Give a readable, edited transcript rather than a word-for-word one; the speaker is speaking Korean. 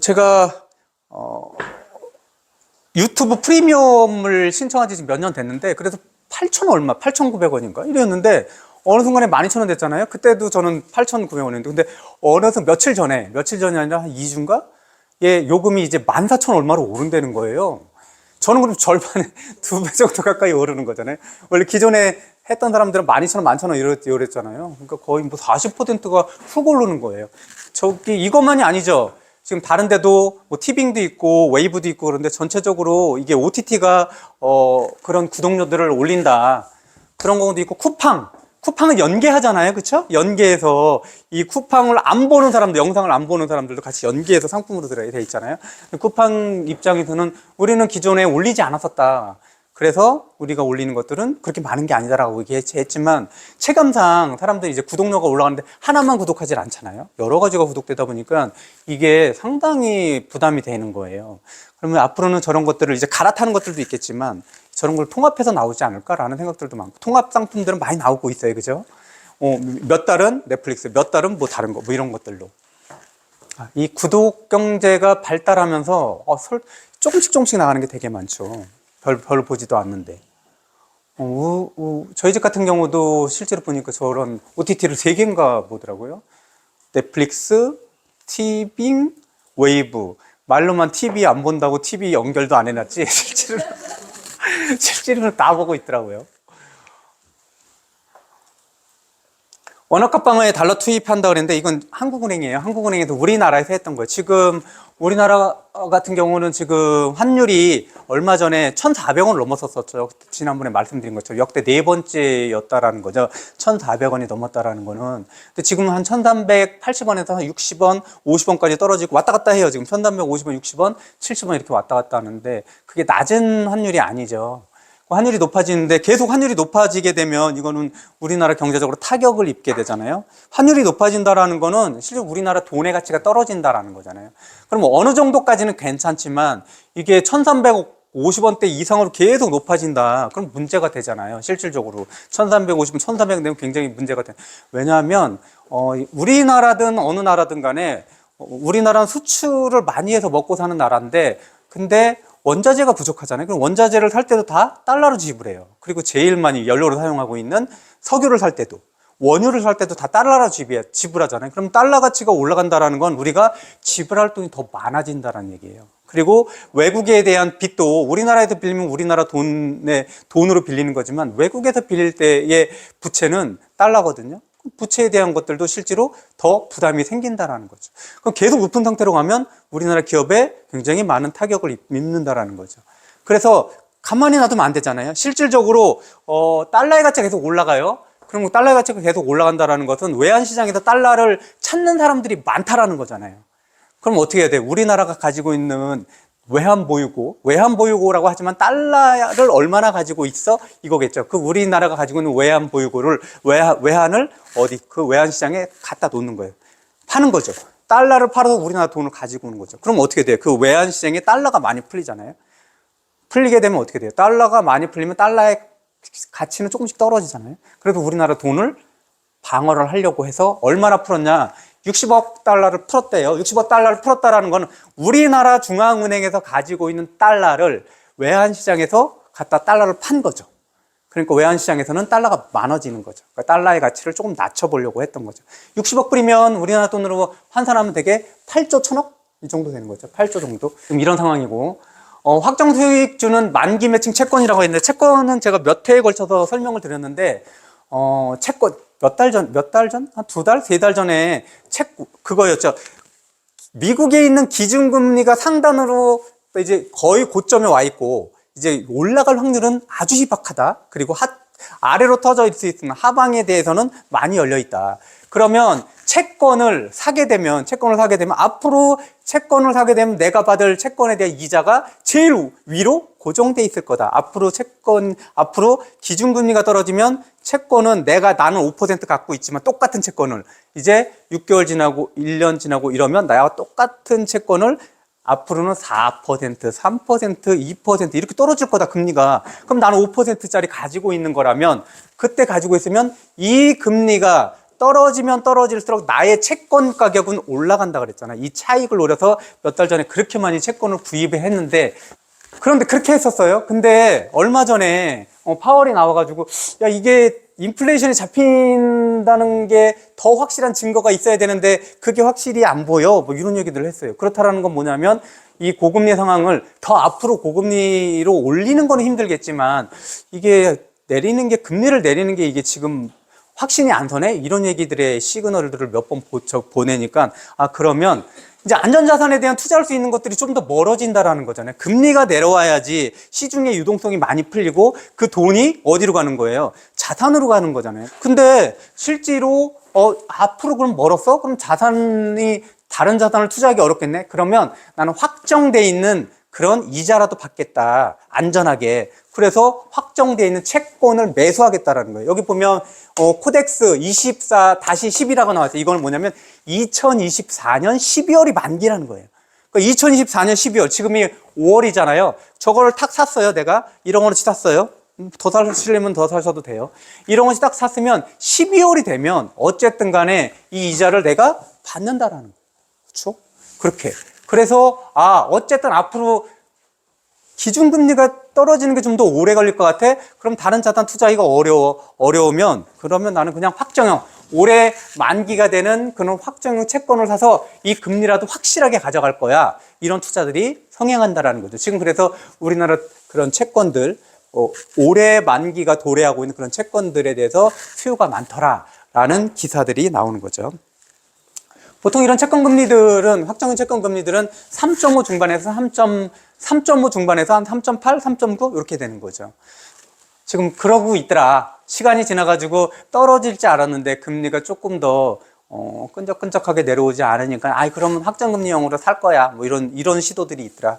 제가 유튜브 프리미엄을 신청한 지 지금 몇 년 됐는데, 그래서 8,000 얼마, 8,900원인가 이랬는데 어느 순간에 12,000원 됐잖아요. 그때도 저는 8,900원이었는데, 근데 어느 순간 며칠 전이 아니라 한 2주인가? 예, 요금이 이제 14,000 얼마로 오른다는 거예요. 저는 그럼 절반에 2배 정도 가까이 오르는 거잖아요. 원래 기존에 했던 사람들은 12,000원, 11,000원 이랬잖아요. 그러니까 거의 뭐 40%가 훅 오르는 거예요. 이것만이 아니죠. 지금 다른 데도 뭐 티빙도 있고 웨이브도 있고 그런데 전체적으로 이게 OTT가 그런 구독료들을 올린다. 그런 경우도 있고 쿠팡을 연계하잖아요. 그쵸? 연계해서 이 쿠팡을 안 보는 사람들, 영상을 안 보는 사람들도 같이 연계해서 상품으로 들어야 돼 있잖아요. 쿠팡 입장에서는 우리는 기존에 올리지 않았었다. 그래서 우리가 올리는 것들은 그렇게 많은 게 아니다라고 얘기했지만, 체감상 사람들이 이제 구독료가 올라가는데 하나만 구독하지 않잖아요. 여러 가지가 구독되다 보니까 이게 상당히 부담이 되는 거예요. 그러면 앞으로는 저런 것들을 이제 갈아타는 것들도 있겠지만 저런 걸 통합해서 나오지 않을까라는 생각들도 많고, 통합 상품들은 많이 나오고 있어요. 그죠? 몇 달은 넷플릭스, 몇 달은 뭐 다른 거, 뭐 이런 것들로. 이 구독 경제가 발달하면서 조금씩 나가는 게 되게 많죠. 별 보지도 않는데. 저희 집 같은 경우도 실제로 보니까 저런 OTT를 3개인가 보더라고요. 넷플릭스, 티빙, 웨이브. 말로만 TV 안 본다고 TV 연결도 안 해놨지, 실제로는 다 보고 있더라고요. 원화값방어에 달러 투입한다 그랬는데 이건 한국은행이에요. 한국은행에서 우리나라에서 했던 거예요. 지금 우리나라 같은 경우는 지금 환율이 얼마 전에 1,400원을 넘었었죠. 지난번에 말씀드린 것처럼 역대 4번째였다라는 거죠. 1,400원이 넘었다라는 거는. 근데 지금은 한 1,380원에서 한 60원, 50원까지 떨어지고 왔다 갔다 해요. 지금 1,350원, 60원, 70원 이렇게 왔다 갔다 하는데 그게 낮은 환율이 아니죠. 환율이 높아지는데, 계속 환율이 높아지게 되면 이거는 우리나라 경제적으로 타격을 입게 되잖아요. 환율이 높아진다라는 거는 실제 우리나라 돈의 가치가 떨어진다라는 거잖아요. 그럼 어느 정도까지는 괜찮지만 이게 1,350원대 이상으로 계속 높아진다. 그럼 문제가 되잖아요. 실질적으로 1,350원, 1,400원 되면 굉장히 문제가 돼. 왜냐하면 우리나라든 어느 나라든 간에 우리나라는 수출을 많이 해서 먹고 사는 나라인데, 근데 원자재가 부족하잖아요. 그럼 원자재를 살 때도 다 달러로 지불해요. 그리고 제일 많이 연료를 사용하고 있는 석유를 살 때도, 원유를 살 때도 다 달러로 지불하잖아요. 그럼 달러 가치가 올라간다라는 건 우리가 지불할 돈이 더 많아진다는 얘기예요. 그리고 외국에 대한 빚도 우리나라에서 빌리면 우리나라 돈으로 빌리는 거지만 외국에서 빌릴 때의 부채는 달러거든요. 부채에 대한 것들도 실제로 더 부담이 생긴다라는 거죠. 그럼 계속 높은 상태로 가면 우리나라 기업에 굉장히 많은 타격을 입는다라는 거죠. 그래서 가만히 놔두면 안 되잖아요. 실질적으로 달러의 가치가 계속 올라가요. 그럼 달러의 가치가 계속 올라간다라는 것은 외환시장에서 달러를 찾는 사람들이 많다라는 거잖아요. 그럼 어떻게 해야 돼요? 우리나라가 가지고 있는 외환보유고라고 하지만 달러를 얼마나 가지고 있어? 이거겠죠. 그 우리나라가 가지고 있는 외환보유고를, 외환을 그 외환시장에 갖다 놓는 거예요. 파는 거죠. 달러를 팔아서 우리나라 돈을 가지고 오는 거죠. 그럼 어떻게 돼요? 그 외환시장에 달러가 많이 풀리잖아요. 풀리게 되면 어떻게 돼요? 달러가 많이 풀리면 달러의 가치는 조금씩 떨어지잖아요. 그래도 우리나라 돈을 방어를 하려고 해서 얼마나 풀었냐? 60억 달러를 풀었대요. 60억 달러를 풀었다라는 건 우리나라 중앙은행에서 가지고 있는 달러를 외환시장에서 갖다 달러를 판 거죠. 그러니까 외환시장에서는 달러가 많아지는 거죠. 그러니까 달러의 가치를 조금 낮춰보려고 했던 거죠. 60억 불이면 우리나라 돈으로 환산하면 되게 8조 1천억? 이 정도 되는 거죠. 8조 정도. 지금 이런 상황이고, 확정 수익주는 만기 매칭 채권이라고 했는데, 채권은 제가 몇 회에 걸쳐서 설명을 드렸는데, 채권, 몇 달 전? 한 2달? 3달 전에 그거였죠. 미국에 있는 기준금리가 상단으로 이제 거의 고점에 와 있고, 이제 올라갈 확률은 아주 희박하다. 그리고 아래로 터져 있을 수 있으나 하방에 대해서는 많이 열려 있다. 그러면 채권을 사게 되면 앞으로 채권을 사게 되면 내가 받을 채권에 대한 이자가 제일 위로 고정돼 있을 거다. 앞으로 기준금리가 떨어지면 채권은 나는 5% 갖고 있지만 똑같은 채권을 이제 6개월 지나고 1년 지나고 이러면 나와 똑같은 채권을 앞으로는 4%, 3%, 2% 이렇게 떨어질 거다, 금리가. 그럼 나는 5%짜리 가지고 있는 거라면, 그때 가지고 있으면 이 금리가 떨어지면 떨어질수록 나의 채권 가격은 올라간다 그랬잖아. 이 차익을 노려서 몇 달 전에 그렇게 많이 채권을 구입을 했는데, 그런데 그렇게 했었어요. 근데 얼마 전에 파월이 나와가지고 야, 이게 인플레이션이 잡힌다는 게 더 확실한 증거가 있어야 되는데 그게 확실히 안 보여, 뭐 이런 얘기들을 했어요. 그렇다라는 건 뭐냐면 이 고금리 상황을 더 앞으로 고금리로 올리는 거는 힘들겠지만 이게 내리는 게, 금리를 내리는 게 이게 지금 확신이 안 서네? 이런 얘기들의 시그널들을 몇 번 보내니까, 아, 그러면 이제 안전자산에 대한 투자할 수 있는 것들이 좀 더 멀어진다라는 거잖아요. 금리가 내려와야지 시중의 유동성이 많이 풀리고 그 돈이 어디로 가는 거예요? 자산으로 가는 거잖아요. 근데 실제로 앞으로 그럼 멀었어? 그럼 자산이, 다른 자산을 투자하기 어렵겠네? 그러면 나는 확정돼 있는 그런 이자라도 받겠다, 안전하게. 그래서 확정되어 있는 채권을 매수하겠다라는 거예요. 여기 보면 코덱스 24-10이라고 나왔어요. 이건 뭐냐면 2024년 12월이 만기라는 거예요. 그러니까 2024년 12월, 지금이 5월이잖아요. 저거를 탁 샀어요. 내가 1억 원어치 샀어요. 더 사시려면 더 사셔도 돼요. 1억 원어치 딱 샀으면 12월이 되면 어쨌든 간에 이 이자를 내가 받는다라는 거예요. 그렇죠? 그렇게. 그래서 어쨌든 앞으로 기준금리가 떨어지는 게 좀 더 오래 걸릴 것 같아? 그럼 다른 자산 투자하기가 어려우면, 그러면 나는 그냥 확정형, 올해 만기가 되는 그런 확정형 채권을 사서 이 금리라도 확실하게 가져갈 거야. 이런 투자들이 성행한다라는 거죠. 지금 그래서 우리나라 그런 채권들, 올해 만기가 도래하고 있는 그런 채권들에 대해서 수요가 많더라라는 기사들이 나오는 거죠. 보통 이런 채권금리들은, 확정형 채권금리들은 3.5 중반에서 3.5 중반에서 한 3.8, 3.9 이렇게 되는 거죠. 지금 그러고 있더라. 시간이 지나가지고 떨어질지 알았는데 금리가 조금 더 끈적끈적하게 내려오지 않으니까 그러면 확정금리형으로 살 거야. 뭐 이런 시도들이 있더라.